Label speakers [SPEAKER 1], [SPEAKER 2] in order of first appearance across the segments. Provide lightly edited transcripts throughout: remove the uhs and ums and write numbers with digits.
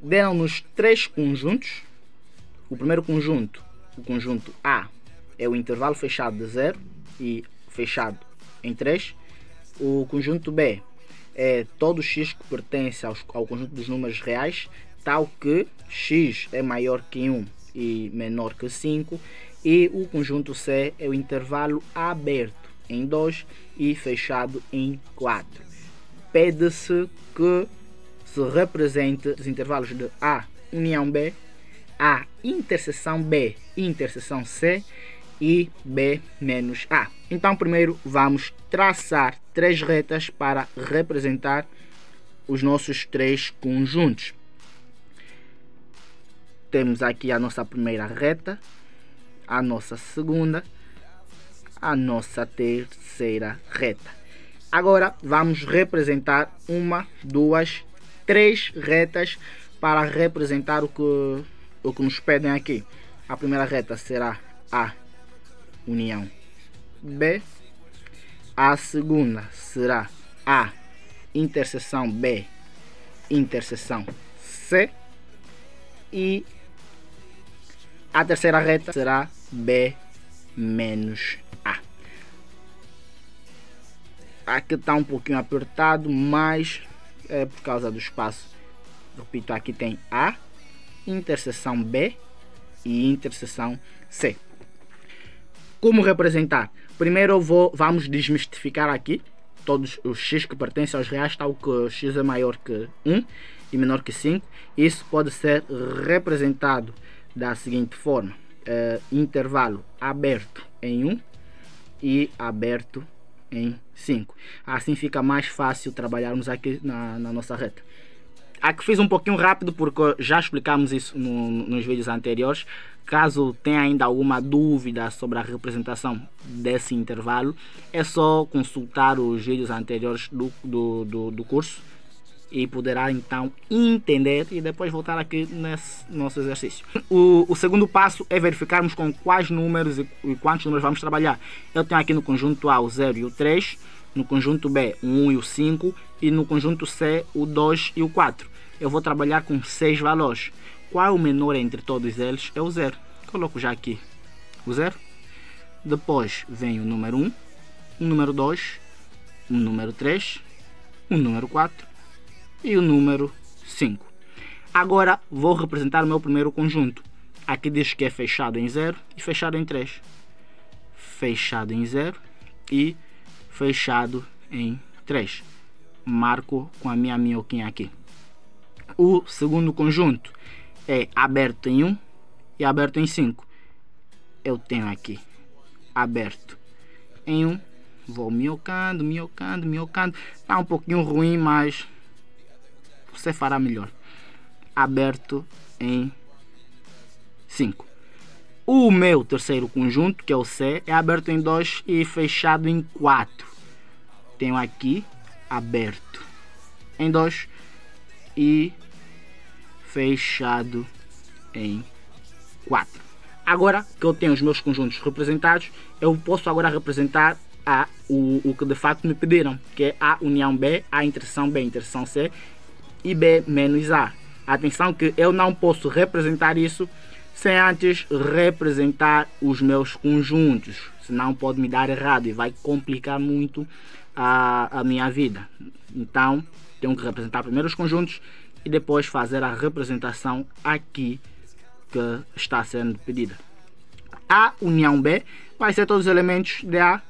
[SPEAKER 1] deram-nos três conjuntos. O primeiro conjunto, o conjunto A, é o intervalo fechado de 0 e fechado em 3. O conjunto B é todo x que pertence ao conjunto dos números reais, tal que x é maior que 1 e menor que 5. E o conjunto C é o intervalo aberto em 2 e fechado em 4. Pede-se que se represente os intervalos de A união B, A interseção B interseção C e B menos A. Então primeiro vamos traçar três retas para representar os nossos três conjuntos. Temos aqui a nossa primeira reta, a nossa segunda, a nossa terceira reta. Agora vamos representar uma, duas, três retas para representar o que nos pedem aqui. A primeira reta será A união B, a segunda será A interseção B interseção C e a terceira reta será B menos A. Aqui está um pouquinho apertado, mas é por causa do espaço. Repito, aqui tem A interseção B e interseção C. Como representar? Primeiro vamos desmistificar aqui todos os x que pertencem aos reais, tal que x é maior que 1 e menor que 5. Isso pode ser representado da seguinte forma: intervalo aberto em 1 e aberto em 5. Assim fica mais fácil trabalharmos aqui na nossa reta. Aqui fiz um pouquinho rápido porque já explicamos isso nos vídeos anteriores. Caso tenha ainda alguma dúvida sobre a representação desse intervalo, é só consultar os vídeos anteriores do curso e poderá então entender e depois voltar aqui nesse nosso exercício. O segundo passo é verificarmos com quais números e quantos números vamos trabalhar. Eu tenho aqui no conjunto A o 0 e o 3, no conjunto B o 1 e o 5 e no conjunto C o 2 e o 4. Eu vou trabalhar com 6 valores. Qual é o menor entre todos eles? É o 0. Coloco já aqui o 0. Depois vem o número 1, o número 2, o número 3, o número 4 e o número 5. Agora vou representar o meu primeiro conjunto. Aqui diz que é fechado em 0 e fechado em 3. Fechado em 0 e fechado em 3. Marco com a minha minhoquinha aqui. O segundo conjunto é aberto em 1 e aberto em 5. Eu tenho aqui aberto em 1. Vou minhocando. Está um pouquinho ruim, mas você fará melhor. Aberto em 5. O meu terceiro conjunto, que é o C, é aberto em 2 e fechado em 4. Tenho aqui aberto em 2 e fechado em 4. Agora que eu tenho os meus conjuntos representados, eu posso agora representar o que de facto me pediram, que é A união B, A interseção B, interseção C e B menos A. Atenção que eu não posso representar isso sem antes representar os meus conjuntos, senão pode me dar errado e vai complicar muito a minha vida. Então tenho que representar primeiro os conjuntos e depois fazer a representação aqui que está sendo pedida. A união B vai ser todos os elementos de A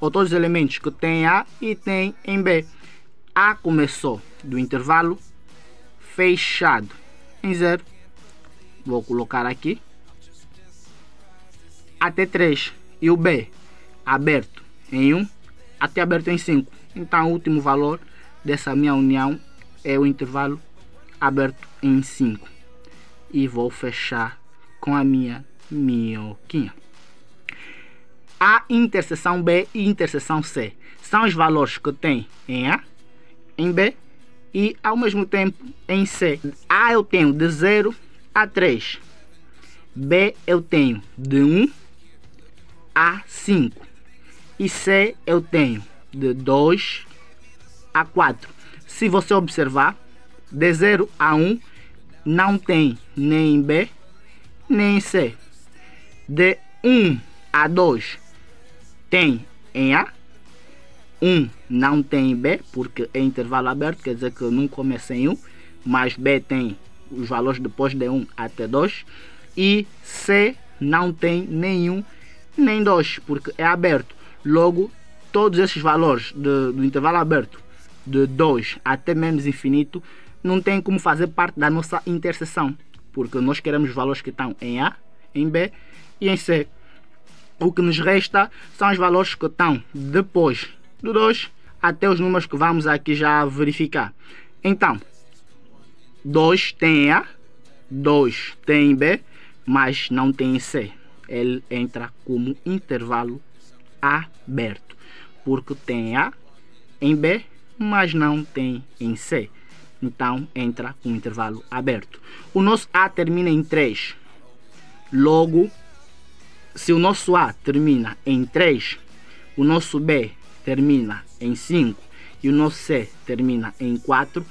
[SPEAKER 1] ou todos os elementos que tem A e tem em B. A começou do intervalo fechado em 0. Vou colocar aqui até 3. E o B aberto em 1 até aberto em 5. Então o último valor dessa minha união é o intervalo aberto em 5. E vou fechar com a minha minhoquinha. A interseção B e interseção C são os valores que tem em A, em B e ao mesmo tempo em C. A eu tenho de 0 a 3. B eu tenho de 1 a 5. E C eu tenho de 2 a 4. Se você observar, de 0 a 1 não tem nem em B nem em C. De 1 a 2 tem em A. 1 não tem em B, porque é intervalo aberto, quer dizer que não começa em 1, mas B tem os valores depois de 1 até 2. E C não tem nenhum nem 2, porque é aberto. Logo, todos esses valores do intervalo aberto, de 2 até menos infinito, não tem como fazer parte da nossa interseção, porque nós queremos os valores que estão em A, em B e em C. O que nos resta são os valores que estão depois do 2 até os números que vamos aqui já verificar. Então, 2 tem em A, 2 tem em B, mas não tem em C. Ele entra como intervalo aberto, porque tem A em B, mas não tem em C. Então entra com intervalo aberto. O nosso A termina em 3. Logo, se o nosso A termina em 3, o nosso B termina em 5 e o nosso C termina em 4,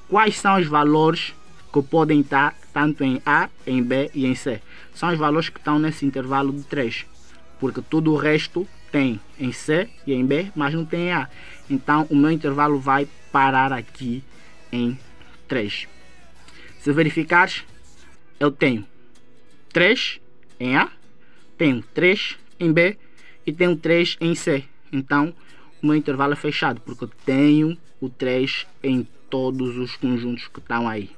[SPEAKER 1] quais são os valores que podem estar tanto em A, em B e em C? São os valores que estão nesse intervalo de 3, porque tudo o resto tem em C e em B, mas não tem em A. Então o meu intervalo vai parar aqui em 3. Se verificares, eu tenho 3 em A, tenho 3 em B e tenho 3 em C. Então o meu intervalo é fechado, porque eu tenho o 3 em todos os conjuntos que estão aí.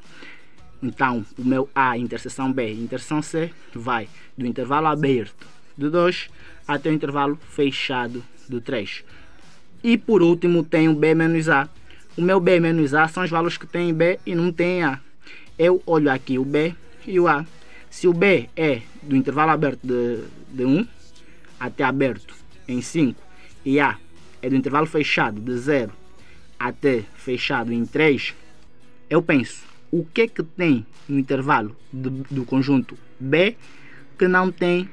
[SPEAKER 1] Então o meu A, interseção B e interseção C vai do intervalo aberto de 2 até o intervalo fechado de 3. E por último tenho B menos A. O meu B menos A são os valores que tem em B e não tem em A. Eu olho aqui o B e o A. Se o B é do intervalo aberto de 1 até aberto em 5 e A é do intervalo fechado de 0 até fechado em 3, eu penso, o que é que tem no intervalo do conjunto B que não tem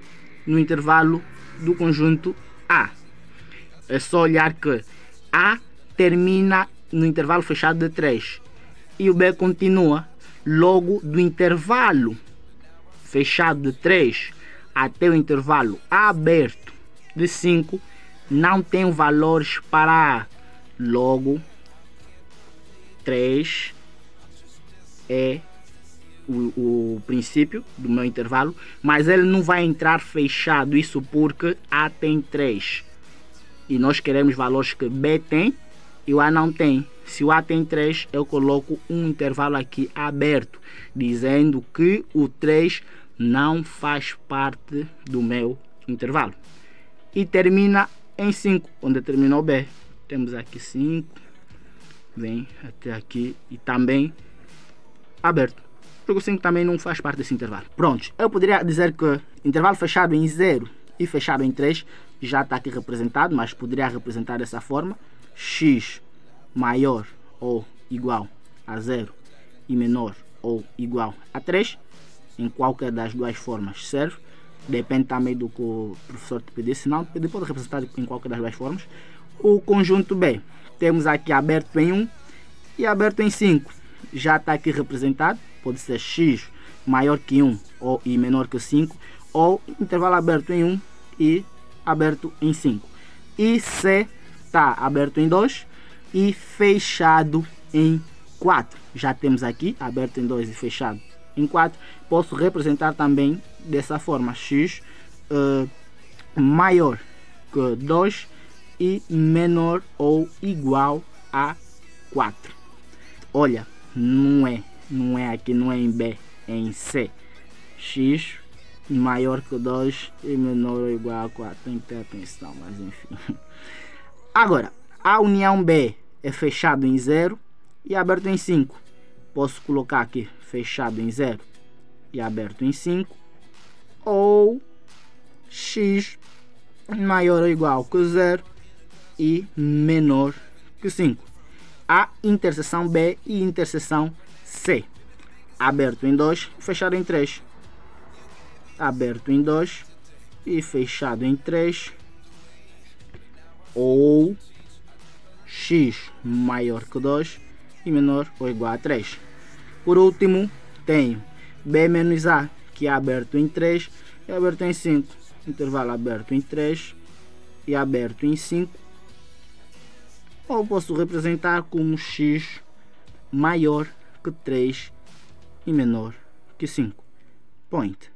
[SPEAKER 1] no intervalo do conjunto A? É só olhar que A termina no intervalo fechado de 3 e o B continua. Logo, do intervalo fechado de 3 até o intervalo aberto de 5 não tem valores para A. Logo, 3 é o princípio do meu intervalo, mas ele não vai entrar fechado, isso porque A tem 3 e nós queremos valores que B tem e o A não tem. Se o A tem 3, eu coloco um intervalo aqui aberto, dizendo que o 3 não faz parte do meu intervalo. E termina em 5, onde terminou o B. Temos aqui 5, vem até aqui e também aberto, porque o 5 também não faz parte desse intervalo. Pronto, eu poderia dizer que intervalo fechado em 0 e fechado em 3 já está aqui representado, mas poderia representar dessa forma: x maior ou igual a 0 e menor ou igual a 3. Em qualquer das duas formas serve, depende também do que o professor te pedir, senão ele pode representar em qualquer das duas formas. O conjunto B, temos aqui aberto em 1 e aberto em 5, já está aqui representado, pode ser x maior que 1 e menor que 5, ou intervalo aberto em 1 e aberto em 5. E C está aberto em 2 e fechado em 4. Já temos aqui aberto em 2 e fechado em 4. Posso representar também dessa forma: x maior que 2 e menor ou igual a 4. Olha, não é aqui, não é em B, é em C. X maior que 2 e menor ou igual a 4. Tem que ter atenção, mas enfim. Agora, a união B é fechado em 0 e aberto em 5. Posso colocar aqui fechado em 0 e aberto em 5, ou x maior ou igual que 0 e menor que 5. A interseção B e interseção C, aberto em 2, fechado em 3, aberto em 2 e fechado em 3, ou x maior que 2 e menor ou igual a 3. Por último, tenho B menos A, que é aberto em 3 e aberto em 5. Intervalo aberto em 3 e aberto em 5. Ou posso representar como x maior que 3 e menor que 5. Point.